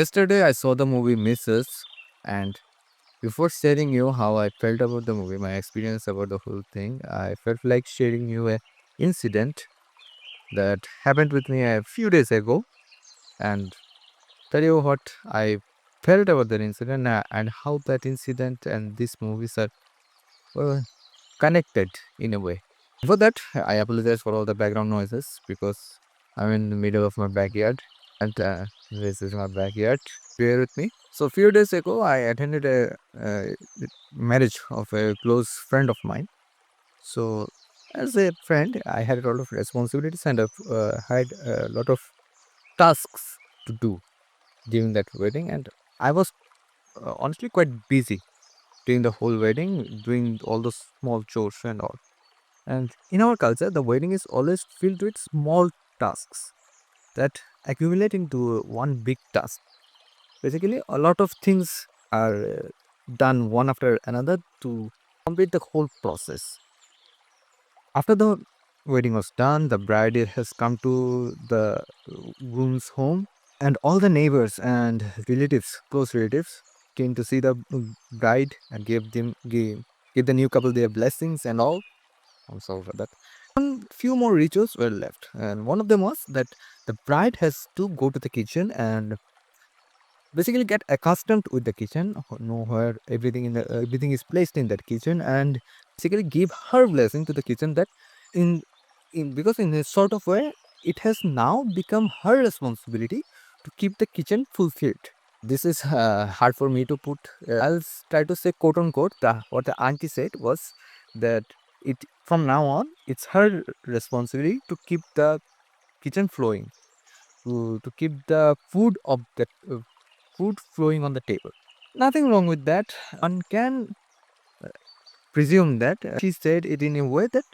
Yesterday, I saw the movie Misses, and before sharing you how I felt about the movie, my experience about the whole thing, I felt like sharing you a incident that happened with me a few days ago, and tell you what I felt about that incident and how that incident and these movies are well, connected in a way. For that, I apologize for all the background noises because I'm in the middle of my backyard, and this is my backyard. Bear with me. So, a few days ago, I attended a marriage of a close friend of mine. So, as a friend, I had a lot of responsibilities and had a lot of tasks to do during that wedding, and I was honestly quite busy during the whole wedding, doing all the small chores and all. And in our culture, the wedding is always filled with small tasks that accumulate into one big task. Basically, a lot of things are done one after another to complete the whole process. After the wedding was done, the bride has come to the groom's home, and all the neighbors and relatives, close relatives, came to see the bride and give the new couple their blessings and all. I'm sorry for that. Few more rituals were left, and one of them was that the bride has to go to the kitchen and basically get accustomed with the kitchen, know where everything is placed in that kitchen, and basically give her blessing to the kitchen that in because in a sort of way it has now become her responsibility to keep the kitchen fulfilled. This is hard for me to put. Try to say quote unquote. What the auntie said was that it from now on it's her responsibility to keep the kitchen flowing, to keep the food flowing on the table. Nothing wrong with that. One can presume that she said it in a way that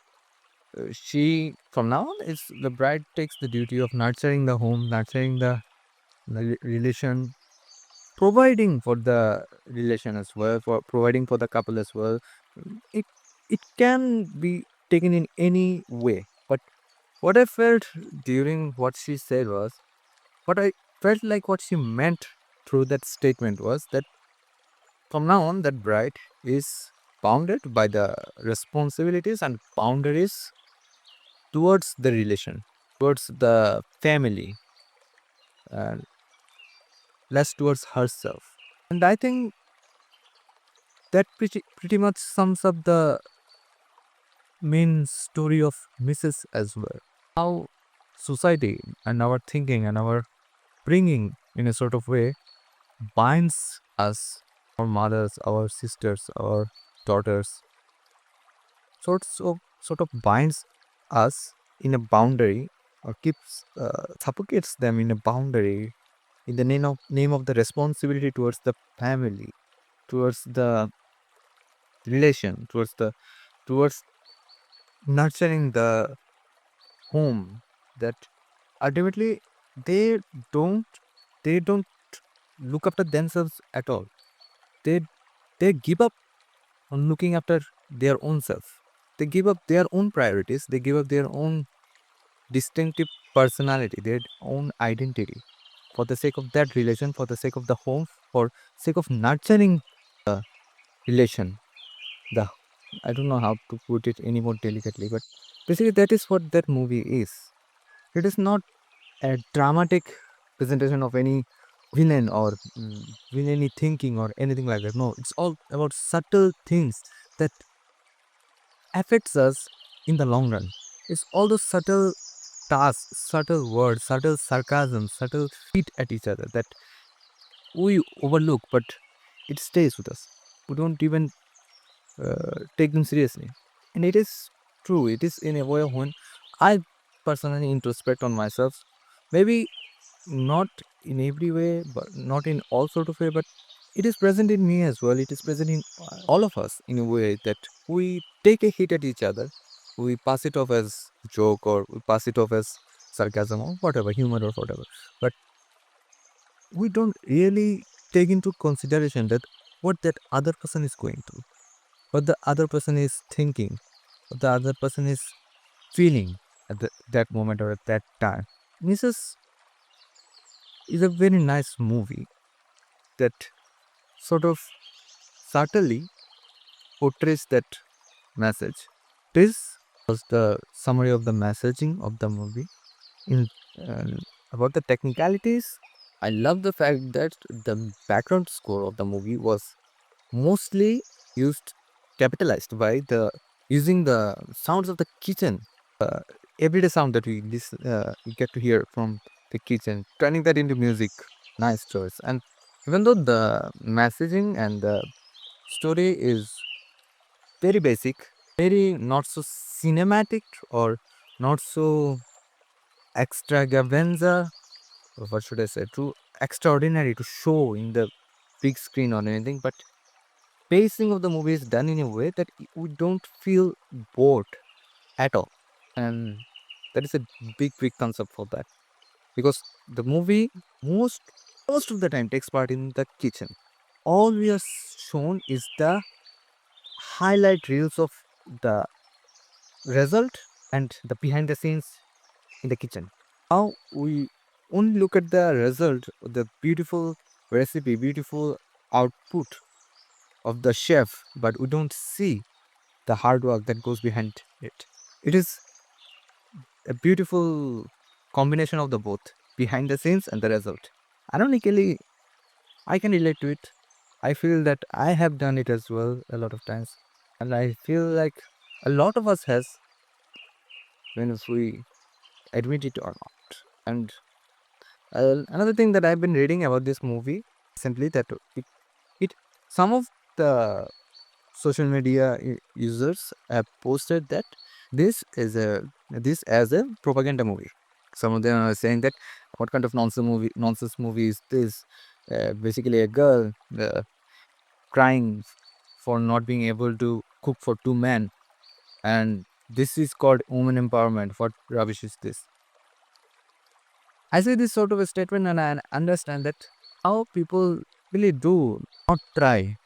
she from now on is the bride takes the duty of nurturing the home, nurturing the relation, providing for the relation as well, for providing for the couple as well. It it can be taken in any way. But what I felt during what she said was what I felt like what she meant through that statement was that from now on that bride is bounded by the responsibilities and boundaries towards the relation, towards the family, and less towards herself. And I think that pretty much sums up the main story of Mrs. as well. How society and our thinking and our bringing in a sort of way binds us, our mothers, our sisters, our daughters, sort of binds us in a boundary or keeps suffocates them in a boundary in the name of the responsibility towards the family, towards the relation, towards nurturing the home, that ultimately they don't they don't look after themselves at all. They they give up on looking after their own self. They give up their own priorities, they give up their own distinctive personality, their own identity for the sake of that relation, for the sake of the home, for sake of nurturing the relation. The I don't know how to put it any more delicately, but basically that is what that movie is. It is not a dramatic presentation of any villain or villainy thinking or anything like that. No, it's all about subtle things that affects us in the long run. It's all those subtle tasks, subtle words, subtle sarcasm, subtle hit at each other that we overlook, but it stays with us. We don't even take them seriously. And it is true. It is in a way when I personally introspect on myself. Maybe not in every way, but not in all sort of way, but it is present in me as well. It is present in all of us in a way that we take a hit at each other. We pass it off as joke or we pass it off as sarcasm or whatever, humor or whatever. But we don't really take into consideration that what that other person is going through, what the other person is thinking, what the other person is feeling at that moment or at that time. Mrs. is a very nice movie. that sort of subtly portrays that message. This was the summary of the messaging of the movie. In uh, about the technicalities, I love the fact that the background score of the movie was mostly used capitalized by the using the sounds of the kitchen, uh, everyday sound that we get to hear from the kitchen, turning that into music. Nice choice. And even though the messaging and the story is very basic, very not so cinematic or not so extravaganza, or what should I say, too extraordinary to show in the big screen or anything, but pacing of the movie is done in a way that we don't feel bored at all. And that is a big concept for that, because the movie most most of the time takes part in the kitchen. All we are shown is the highlight reels of the result and the behind the scenes in the kitchen. How we only look at the result, the beautiful recipe, beautiful output of the chef, but we don't see the hard work that goes behind it. It is a beautiful combination of the both, behind the scenes and the result. Ironically, I can relate to it. I feel that I have done it as well a lot of times, and I feel like a lot of us has, even if we admit it or not. And another thing that I've been reading about this movie simply that it some of the social media users have posted that this as a propaganda movie. Some of them are saying that what kind of nonsense movie is this? Basically, a girl crying for not being able to cook for two men, and this is called woman empowerment. What rubbish is this? I say this sort of a statement, and I understand that how people really do not try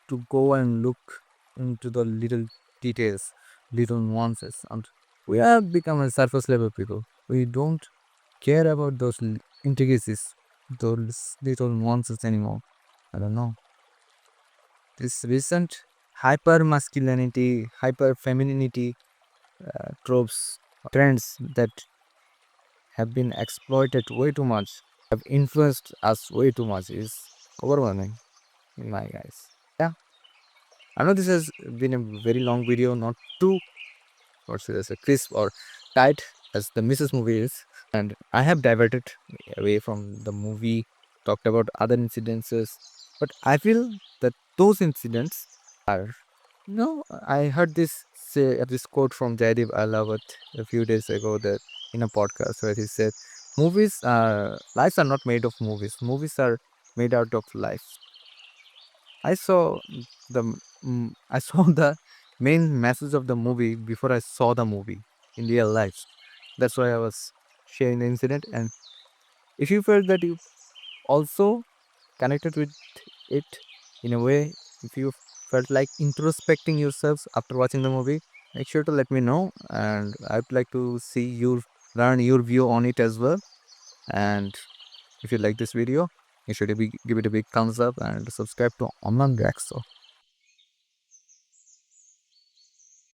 to go and look into the little details, little nuances, and we have become a surface level people. We don't care about those intricacies, those little nuances anymore. I don't know. This recent hyper masculinity, hyper femininity tropes, trends that have been exploited way too much, have influenced us way too much is overwhelming in my eyes. Yeah, I know this has been a very long video, not too, what should I say, crisp or tight as the Mrs. movie is. And I have diverted away from the movie, talked about other incidences, but I feel that those incidents are, no, I heard this quote from Jaideep Alawat a few days ago that in a podcast where he said, lives are not made of movies. Movies are made out of life. I saw I saw the main message of the movie before I saw the movie in real life. That's why I was sharing the incident. And if you felt that you also connected with it in a way, if you felt like introspecting yourselves after watching the movie, make sure to let me know. And I'd like to see you learn your view on it as well. And if you like this video, make sure to give it a big thumbs up and subscribe to Amlan Rexo.